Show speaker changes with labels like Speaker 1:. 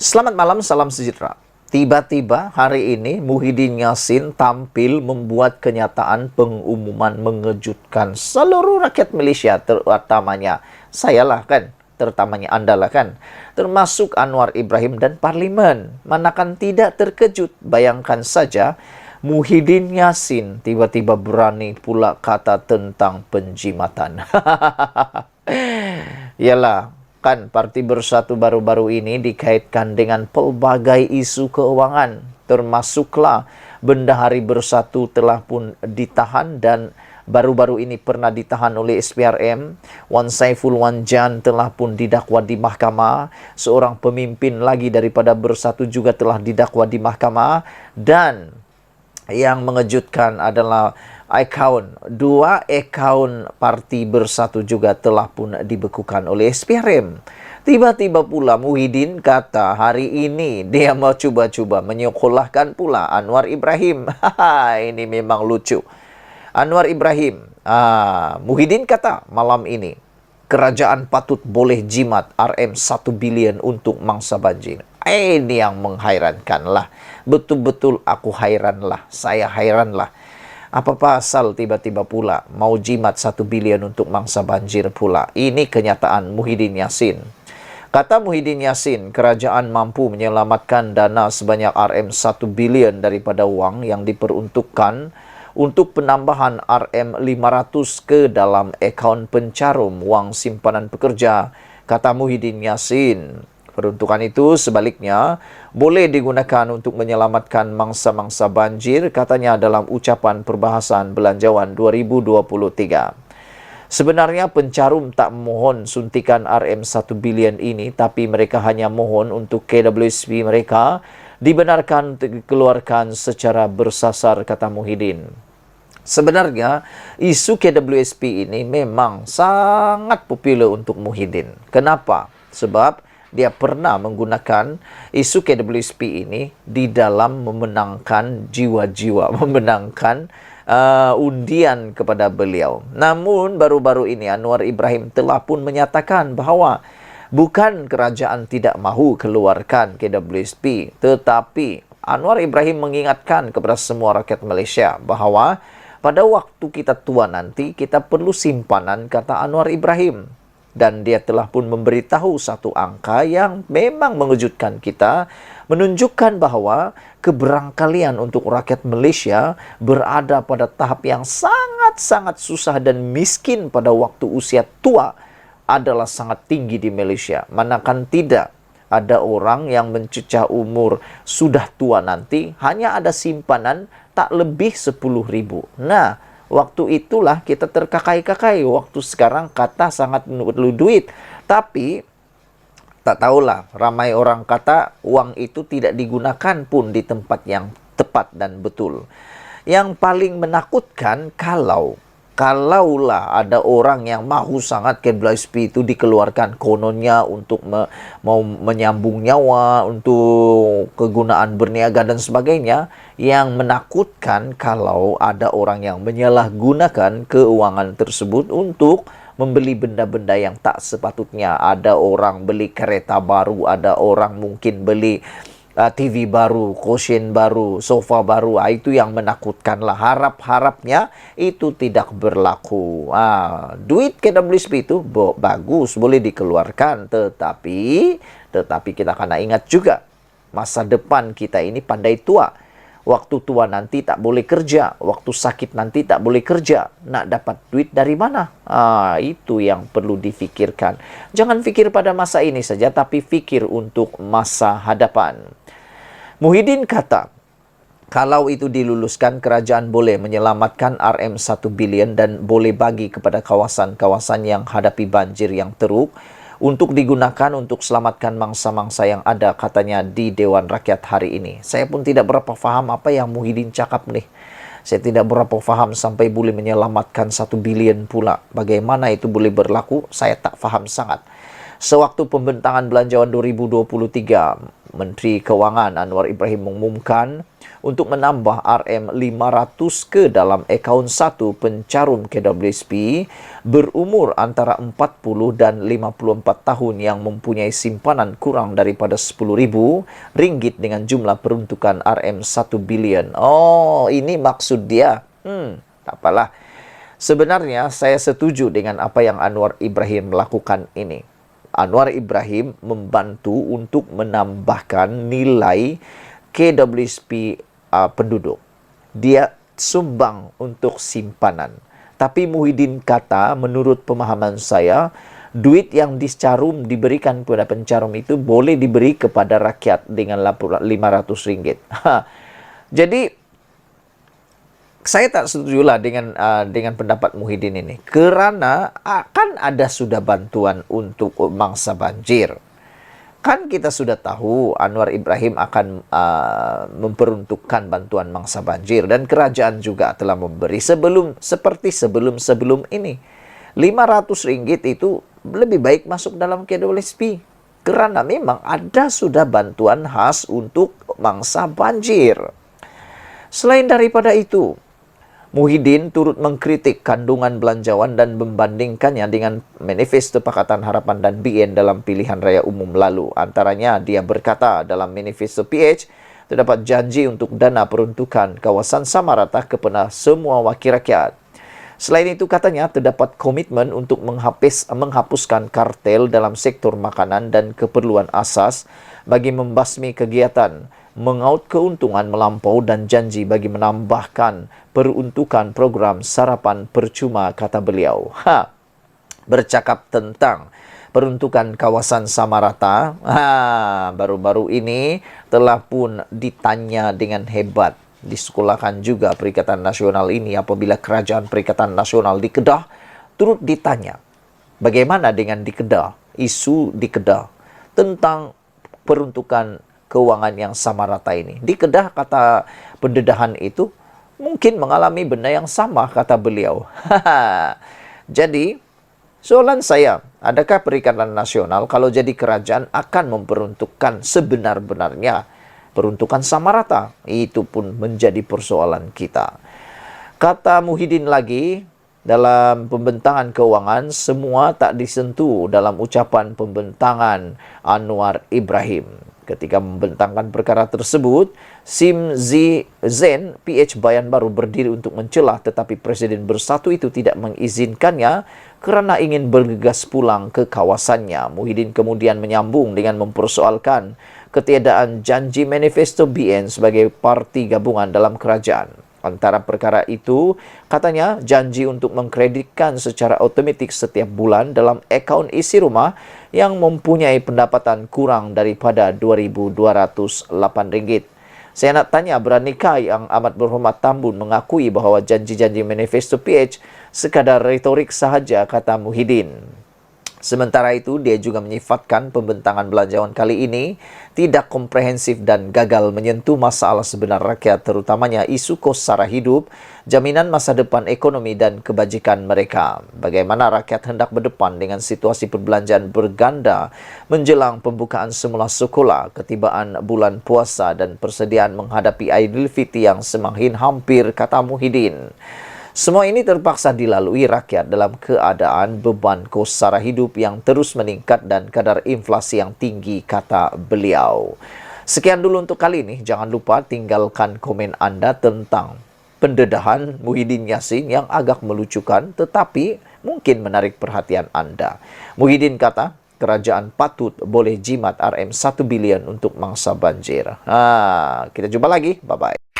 Speaker 1: Selamat malam, salam sejahtera. Tiba-tiba hari ini Muhyiddin Yassin tampil membuat kenyataan pengumuman mengejutkan seluruh rakyat Malaysia, terutamanya sayalah kan, terutamanya Anda lah kan, termasuk Anwar Ibrahim dan Parlimen. Manakan tidak terkejut, bayangkan saja Muhyiddin Yassin tiba-tiba berani pula kata tentang penjimatan. Yalah, kan Parti Bersatu baru-baru ini dikaitkan dengan pelbagai isu keuangan, termasuklah Bendahari Bersatu telah pun ditahan dan baru-baru ini pernah ditahan oleh SPRM. Wan Saiful Wan Jan telah pun didakwa di mahkamah. Seorang pemimpin lagi daripada Bersatu juga telah didakwa di mahkamah. Dan yang mengejutkan adalah dua akaun Parti Bersatu juga telah pun dibekukan oleh SPRM. Tiba-tiba pula Muhyiddin kata hari ini dia mau cuba-cuba menyekolahkan pula Anwar Ibrahim. Ini memang lucu. Anwar Ibrahim, Muhyiddin kata malam ini, kerajaan patut boleh jimat RM 1 bilion untuk mangsa banjir. Ini yang menghairankan lah. Betul-betul aku hairan lah. Saya hairan lah. Apa pasal tiba-tiba pula mau jimat 1 bilion untuk mangsa banjir pula? Ini kenyataan Muhyiddin Yassin. Kata Muhyiddin Yassin, kerajaan mampu menyelamatkan dana sebanyak RM 1 bilion daripada wang yang diperuntukkan untuk penambahan RM 500 ke dalam akaun pencarum wang simpanan pekerja. Kata Muhyiddin Yassin, peruntukan itu sebaliknya boleh digunakan untuk menyelamatkan mangsa-mangsa banjir, katanya dalam ucapan perbahasan Belanjawan 2023. Sebenarnya pencarum tak mohon suntikan RM 1 bilion ini, tapi mereka hanya mohon untuk KWSP mereka dibenarkan untuk dikeluarkan secara bersasar, kata Muhyiddin. Sebenarnya isu KWSP ini memang sangat popular untuk Muhyiddin. Kenapa? Sebab dia pernah menggunakan isu KWSP ini di dalam memenangkan jiwa-jiwa, memenangkan undian kepada beliau. Namun baru-baru ini Anwar Ibrahim telah pun menyatakan bahawa bukan kerajaan tidak mahu keluarkan KWSP, tetapi Anwar Ibrahim mengingatkan kepada semua rakyat Malaysia bahawa pada waktu kita tua nanti, kita perlu simpanan, kata Anwar Ibrahim. Dan dia telah pun memberitahu satu angka yang memang mengejutkan kita, menunjukkan bahawa keberangkalian untuk rakyat Malaysia berada pada tahap yang sangat-sangat susah dan miskin pada waktu usia tua adalah sangat tinggi di Malaysia. Manakan tidak ada orang yang mencecah umur sudah tua nanti, hanya ada simpanan tak lebih 10,000. Nah, waktu itulah kita terkakai-kakai. Waktu sekarang kata sangat perlu duit. Tapi, tak tahulah, ramai orang kata uang itu tidak digunakan pun di tempat yang tepat dan betul. Yang paling menakutkan kalaulah ada orang yang mahu sangat KWSP itu dikeluarkan, kononnya untuk mau menyambung nyawa, untuk kegunaan berniaga dan sebagainya. Yang menakutkan kalau ada orang yang menyalahgunakan keuangan tersebut untuk membeli benda-benda yang tak sepatutnya. Ada orang beli kereta baru, ada orang mungkin beli TV baru, cushion baru, sofa baru. Itu yang menakutkanlah. Harap-harapnya itu tidak berlaku. Duit KWSP itu bagus, boleh dikeluarkan. Tetapi kita kena ingat juga, masa depan kita ini pandai tua. Waktu tua nanti tak boleh kerja. Waktu sakit nanti tak boleh kerja. Nak dapat duit dari mana? Itu yang perlu difikirkan. Jangan fikir pada masa ini saja, tapi fikir untuk masa hadapan. Muhyiddin kata, kalau itu diluluskan, kerajaan boleh menyelamatkan RM 1 bilion dan boleh bagi kepada kawasan-kawasan yang hadapi banjir yang teruk untuk digunakan untuk selamatkan mangsa-mangsa yang ada, katanya di Dewan Rakyat hari ini. Saya pun tidak berapa faham apa yang Muhyiddin cakap nih. Saya tidak berapa faham sampai boleh menyelamatkan 1 bilion pula. Bagaimana itu boleh berlaku, saya tak faham sangat. Sewaktu pembentangan belanjawan 2023, Menteri Keuangan Anwar Ibrahim mengumumkan untuk menambah RM500 ke dalam akaun satu pencarum KWSP berumur antara 40 dan 54 tahun yang mempunyai simpanan kurang daripada RM10,000 dengan jumlah peruntukan RM1 bilion. Oh, ini maksud dia. Tak apalah. Sebenarnya saya setuju dengan apa yang Anwar Ibrahim lakukan ini. Anwar Ibrahim membantu untuk menambahkan nilai KWSP penduduk. Dia sumbang untuk simpanan. Tapi Muhyiddin kata, menurut pemahaman saya, duit yang dicarum diberikan kepada pencarum itu boleh diberi kepada rakyat dengan RM500. Jadi saya tak setujulah dengan pendapat Muhyiddin ini, kerana kan ada sudah bantuan untuk mangsa banjir. Kan kita sudah tahu Anwar Ibrahim akan memperuntukkan bantuan mangsa banjir, dan kerajaan juga telah memberi seperti sebelum ini. RM500 itu lebih baik masuk dalam KWSP, kerana memang ada sudah bantuan khas untuk mangsa banjir. Selain daripada itu, Muhyiddin turut mengkritik kandungan belanjawan dan membandingkannya dengan Manifesto Pakatan Harapan dan BN dalam pilihan raya umum lalu. Antaranya, dia berkata dalam Manifesto PH, terdapat janji untuk dana peruntukan kawasan sama rata kepada semua wakil rakyat. Selain itu, katanya terdapat komitmen untuk menghapuskan kartel dalam sektor makanan dan keperluan asas bagi membasmi kegiatan mengaut keuntungan melampau dan janji bagi menambahkan peruntukan program sarapan percuma, kata beliau. Bercakap tentang peruntukan kawasan sama rata, baru-baru ini telah pun ditanya dengan hebat. Disekolahkan juga Perikatan Nasional ini apabila Kerajaan Perikatan Nasional di Kedah turut ditanya bagaimana dengan di Kedah, isu di Kedah tentang peruntukan keuangan yang sama rata ini. Di Kedah, kata pendedahan itu, mungkin mengalami benda yang sama, kata beliau. Jadi, soalan saya, adakah Perikatan Nasional kalau jadi kerajaan akan memperuntukkan sebenar-benarnya peruntukan sama rata? Itu pun menjadi persoalan kita. Kata Muhyiddin lagi, dalam pembentangan keuangan, semua tak disentuh dalam ucapan pembentangan Anwar Ibrahim. Ketika membentangkan perkara tersebut, Sim Zen PH Bayan Baru berdiri untuk mencelah, tetapi Presiden Bersatu itu tidak mengizinkannya kerana ingin bergegas pulang ke kawasannya. Muhyiddin kemudian menyambung dengan mempersoalkan ketiadaan janji Manifesto BN sebagai parti gabungan dalam kerajaan. Antara perkara itu, katanya janji untuk mengkreditkan secara otomatik setiap bulan dalam akaun isi rumah yang mempunyai pendapatan kurang daripada RM2,208. Saya nak tanya, beranikah Yang Amat Berhormat Tambun mengakui bahawa janji-janji Manifesto PH sekadar retorik sahaja, kata Muhyiddin. Sementara itu, dia juga menyifatkan pembentangan belanjawan kali ini tidak komprehensif dan gagal menyentuh masalah sebenar rakyat, terutamanya isu kos sara hidup, jaminan masa depan ekonomi dan kebajikan mereka. Bagaimana rakyat hendak berdepan dengan situasi perbelanjaan berganda menjelang pembukaan semula sekolah, ketibaan bulan puasa dan persediaan menghadapi Aidilfitri yang semakin hampir, kata Muhyiddin. Semua ini terpaksa dilalui rakyat dalam keadaan beban kos sara hidup yang terus meningkat dan kadar inflasi yang tinggi, kata beliau. Sekian dulu untuk kali ini. Jangan lupa tinggalkan komen anda tentang pendedahan Muhyiddin Yassin yang agak melucukan tetapi mungkin menarik perhatian anda. Muhyiddin kata, kerajaan patut boleh jimat RM1 bilion untuk mangsa banjir. Kita jumpa lagi. Bye-bye.